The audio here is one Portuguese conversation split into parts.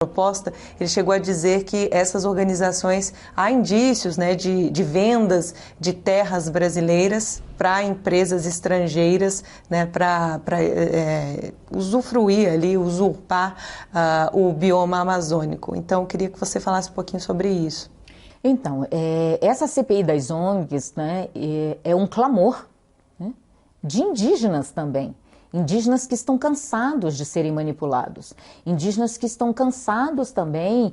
proposta, ele chegou a dizer que essas organizações, há indícios, né, de vendas de terras brasileiras para empresas estrangeiras, né, para usufruir ali, usurpar o bioma amazônico. Então, eu queria que você falasse um pouquinho sobre isso. Então, essa CPI das ONGs, né, é um clamor, né, de indígenas também. Indígenas que estão cansados de serem manipulados, indígenas que estão cansados também,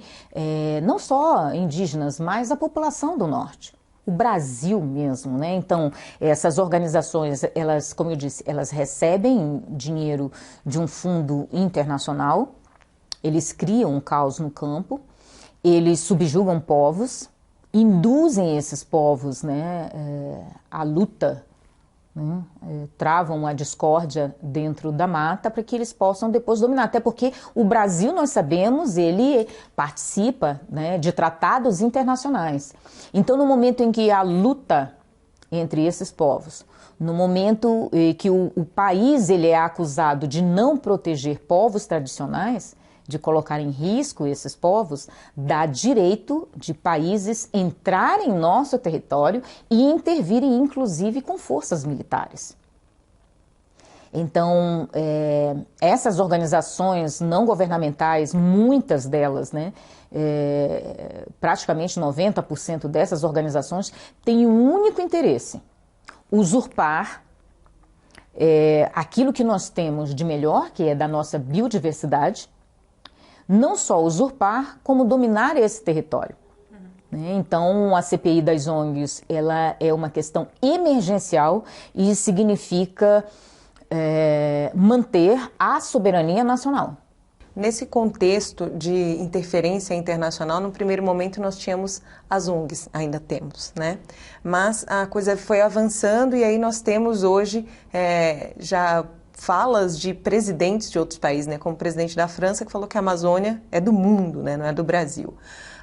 não só indígenas, mas a população do norte, o Brasil mesmo, né? Então, essas organizações, elas, como eu disse, elas recebem dinheiro de um fundo internacional, eles criam um caos no campo, eles subjugam povos, induzem esses povos, né, à luta, né, travam a discórdia dentro da mata para que eles possam depois dominar. Até porque o Brasil, nós sabemos, ele participa, né, de tratados internacionais. Então, no momento em que há luta entre esses povos, no momento que o país ele é acusado de não proteger povos tradicionais, de colocar em risco esses povos, dá direito de países entrarem em nosso território e intervirem, inclusive, com forças militares. Então, essas organizações não governamentais, muitas delas, né, praticamente 90% dessas organizações, têm um único interesse: usurpar aquilo que nós temos de melhor, que é da nossa biodiversidade, não só usurpar, como dominar esse território. Então, a CPI das ONGs, ela é uma questão emergencial e significa manter a soberania nacional. Nesse contexto de interferência internacional, no primeiro momento nós tínhamos as ONGs, ainda temos, né? Mas a coisa foi avançando e aí nós temos hoje já falas de presidentes de outros países, né, como o presidente da França, que falou que a Amazônia é do mundo, né, não é do Brasil.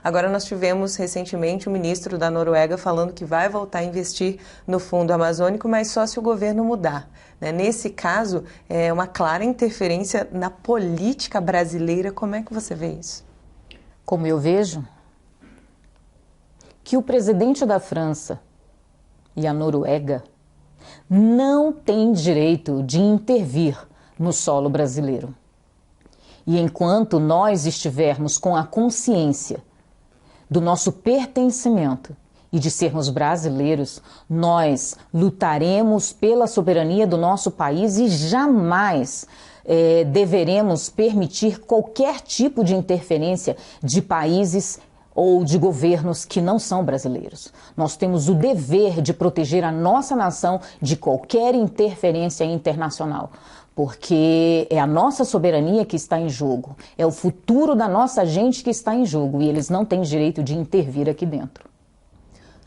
Agora nós tivemos recentemente o ministro da Noruega falando que vai voltar a investir no Fundo Amazônico, mas só se o governo mudar, né? Nesse caso, é uma clara interferência na política brasileira. Como é que você vê isso? Como eu vejo, que o presidente da França e a Noruega não tem direito de intervir no solo brasileiro. E enquanto nós estivermos com a consciência do nosso pertencimento e de sermos brasileiros, nós lutaremos pela soberania do nosso país e jamais deveremos permitir qualquer tipo de interferência de países ou de governos que não são brasileiros. Nós temos o dever de proteger a nossa nação de qualquer interferência internacional, porque é a nossa soberania que está em jogo, é o futuro da nossa gente que está em jogo e eles não têm direito de intervir aqui dentro.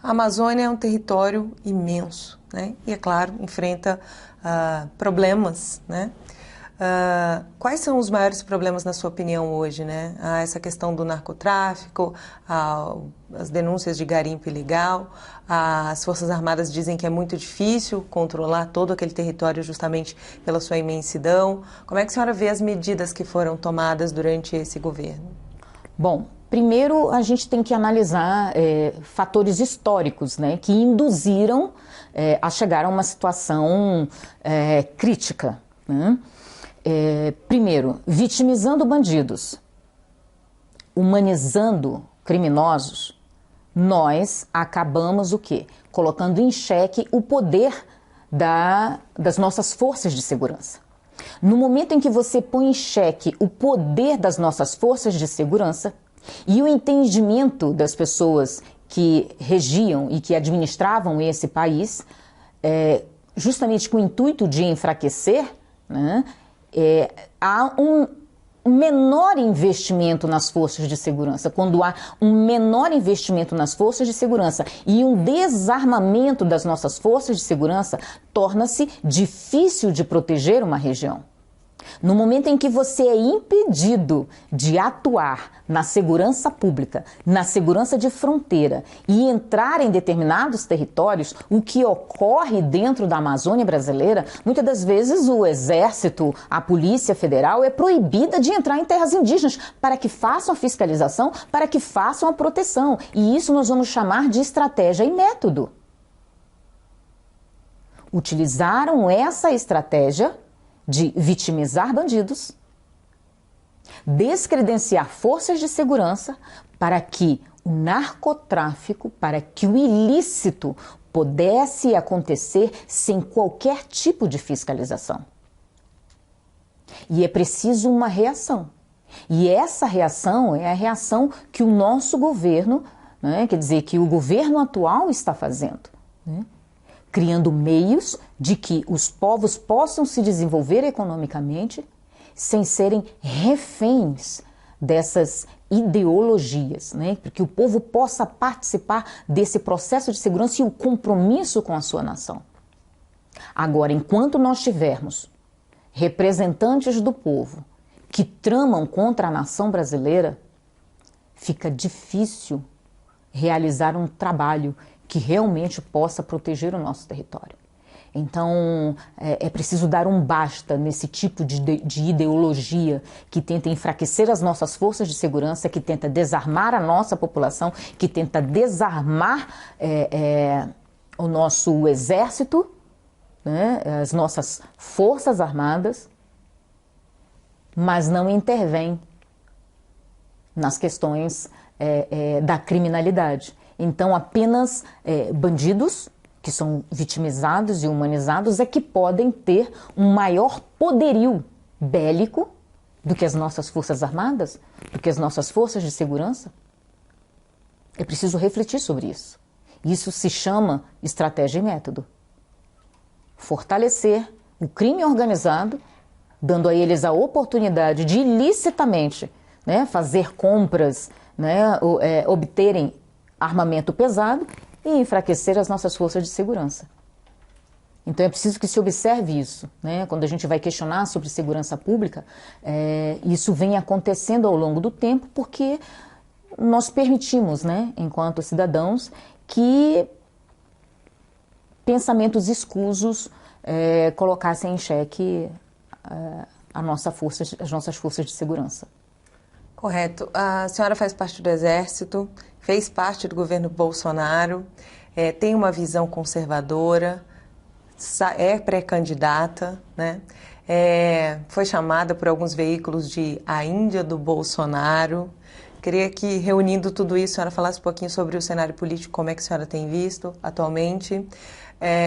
A Amazônia é um território imenso, né? E, é claro, enfrenta problemas, né? Quais são os maiores problemas, na sua opinião, hoje, né? Essa questão do narcotráfico, as denúncias de garimpo ilegal, as Forças Armadas dizem que é muito difícil controlar todo aquele território justamente pela sua imensidão. Como é que a senhora vê as medidas que foram tomadas durante esse governo? Bom, primeiro a gente tem que analisar fatores históricos, né, que induziram a chegar a uma situação crítica, né? Primeiro, vitimizando bandidos, humanizando criminosos, nós acabamos o quê? Colocando em xeque o poder das nossas forças de segurança. No momento em que você põe em xeque o poder das nossas forças de segurança e o entendimento das pessoas que regiam e que administravam esse país, justamente com o intuito de enfraquecer, né, há um menor investimento nas forças de segurança. Quando há um menor investimento nas forças de segurança e um desarmamento das nossas forças de segurança, torna-se difícil de proteger uma região. No momento em que você é impedido de atuar na segurança pública, na segurança de fronteira e entrar em determinados territórios, o que ocorre dentro da Amazônia brasileira, muitas das vezes o Exército, a Polícia Federal é proibida de entrar em terras indígenas para que façam a fiscalização, para que façam a proteção. E isso nós vamos chamar de estratégia e método. Utilizaram essa estratégia de vitimizar bandidos, descredenciar forças de segurança para que o narcotráfico, para que o ilícito pudesse acontecer sem qualquer tipo de fiscalização. E é preciso uma reação. E essa reação é a reação que o nosso governo, quer dizer, que o governo atual está fazendo, criando meios de que os povos possam se desenvolver economicamente sem serem reféns dessas ideologias, para que o povo possa participar desse processo de segurança e o compromisso com a sua nação. Agora, enquanto nós tivermos representantes do povo que tramam contra a nação brasileira, fica difícil realizar um trabalho que realmente possa proteger o nosso território. Então, é preciso dar um basta nesse tipo de ideologia que tenta enfraquecer as nossas forças de segurança, que tenta desarmar a nossa população, que tenta desarmar o nosso exército, as nossas forças armadas, mas não intervém nas questões da criminalidade. Então, apenas bandidos que são vitimizados e humanizados é que podem ter um maior poderio bélico do que as nossas forças armadas, do que as nossas forças de segurança. É preciso refletir sobre isso. Isso se chama estratégia e método. Fortalecer o crime organizado, dando a eles a oportunidade de ilicitamente fazer compras, obterem armamento pesado e enfraquecer as nossas forças de segurança. Então é preciso que se observe isso, quando a gente vai questionar sobre segurança pública, isso vem acontecendo ao longo do tempo porque nós permitimos, enquanto cidadãos, que pensamentos escusos colocassem em xeque as nossas forças de segurança. Correto. A senhora faz parte do Exército, fez parte do governo Bolsonaro, tem uma visão conservadora, é pré-candidata, foi chamada por alguns veículos de a Índia do Bolsonaro. Queria que, reunindo tudo isso, a senhora falasse um pouquinho sobre o cenário político, como é que a senhora tem visto atualmente,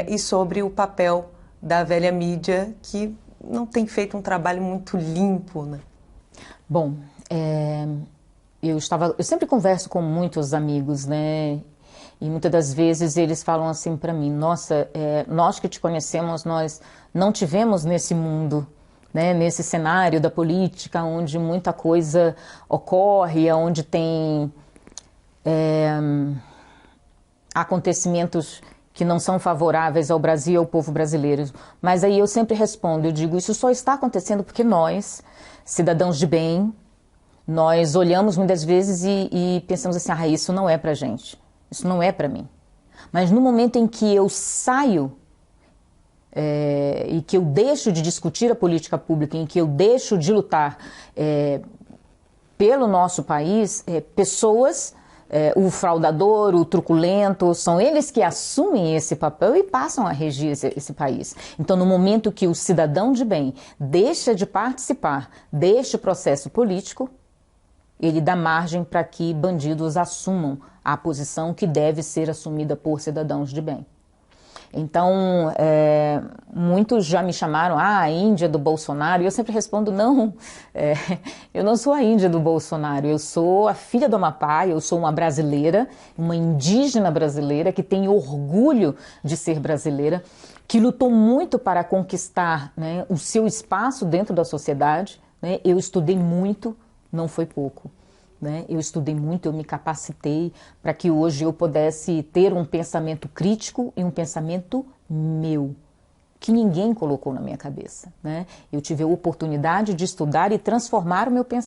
e sobre o papel da velha mídia, que não tem feito um trabalho muito limpo, Bom, eu sempre converso com muitos amigos, e muitas das vezes eles falam assim para mim: nossa, nós que te conhecemos, nós não tivemos nesse mundo, nesse cenário da política, onde muita coisa ocorre, onde tem acontecimentos que não são favoráveis ao Brasil e ao povo brasileiro. Mas aí eu sempre respondo, eu digo, isso só está acontecendo porque nós, cidadãos de bem, nós olhamos muitas vezes e pensamos assim, isso não é pra gente, isso não é pra mim. Mas no momento em que eu saio e que eu deixo de discutir a política pública, em que eu deixo de lutar pelo nosso país, pessoas, o fraudador, o truculento, são eles que assumem esse papel e passam a regir esse país. Então, no momento que o cidadão de bem deixa de participar deste processo político, ele dá margem para que bandidos assumam a posição que deve ser assumida por cidadãos de bem. Então, muitos já me chamaram, a Índia do Bolsonaro, e eu sempre respondo, não, eu não sou a Índia do Bolsonaro, eu sou a filha do Amapá, eu sou uma brasileira, uma indígena brasileira que tem orgulho de ser brasileira, que lutou muito para conquistar, o seu espaço dentro da sociedade, eu estudei muito, não foi pouco. Eu estudei muito, eu me capacitei para que hoje eu pudesse ter um pensamento crítico e um pensamento meu. que ninguém colocou na minha cabeça, né? Eu tive a oportunidade de estudar e transformar o meu pensamento.